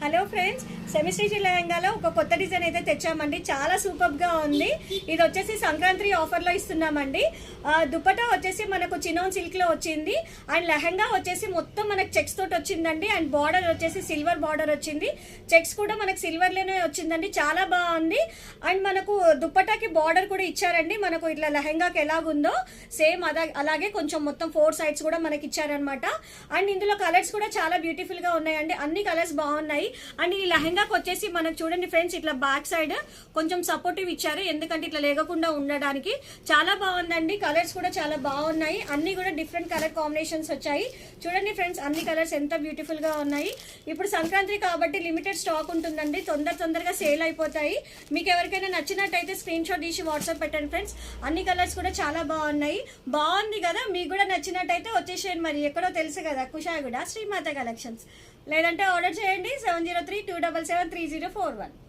Hello friends, semester లెహంగాలో ఒక కొత్త design అయితే తెచ్చామండి. చాలా సూపర్గా ఉంది. ఇది వచ్చేసి సంక్రాంతి ఆఫర్లో ఇస్తున్నామండి. దుపట్టా వచ్చేసి మనకు చినోన్ సిల్క్లో వచ్చింది. అండ్ లెహంగా వచ్చేసి మొత్తం మనకు చెక్స్ తోటి వచ్చిందండి. అండ్ బార్డర్ వచ్చేసి సిల్వర్ బార్డర్ వచ్చింది. చెక్స్ కూడా మనకు సిల్వర్లోనే వచ్చిందండి. చాలా బాగుంది. అండ్ మనకు దుపట్టాకి బార్డర్ కూడా ఇచ్చారండి. మనకు ఇట్లా లెహంగాకి ఎలాగుందో సేమ్ అలాగే కొంచెం మొత్తం 4 సైడ్స్ కూడా మనకి ఇచ్చారనమాట. అండ్ ఇందులో కలర్స్ కూడా చాలా బ్యూటిఫుల్గా ఉన్నాయండి. అన్ని కలర్స్ బాగున్నాయి. అండ్ ఈ లెహంగాకి వచ్చేసి మనకు చూడండి ఫ్రెండ్స్, ఇట్లా బ్యాక్ సైడ్ కొంచెం సపోర్టివ్ ఇచ్చారు. ఎందుకంటే ఇట్లా లేకుండా ఉండడానికి చాలా బాగుందండి. కలర్స్ కూడా చాలా బాగున్నాయి. అన్ని కూడా డిఫరెంట్ కలర్ కాంబినేషన్స్ వచ్చాయి. చూడండి ఫ్రెండ్స్, అన్ని కలర్స్ ఎంత బ్యూటిఫుల్ గా ఉన్నాయి. ఇప్పుడు సంక్రాంతి కాబట్టి లిమిటెడ్ స్టాక్ ఉంటుందండి. తొందరగా సేల్ అయిపోతాయి. మీకు ఎవరికైనా నచ్చినట్టయితే స్క్రీన్ షాట్ తీసి వాట్సాప్ పెట్టండి ఫ్రెండ్స్. అన్ని కలర్స్ కూడా చాలా బాగున్నాయి. బాగుంది కదా, మీకు కూడా నచ్చినట్టయితే వచ్చేసేయండి. మరి ఎక్కడో తెలుసు కదా, కుషాయిగూడ శ్రీమాత కలెక్షన్స్. లేదంటే ఆర్డర్ చేయండి 7032773041.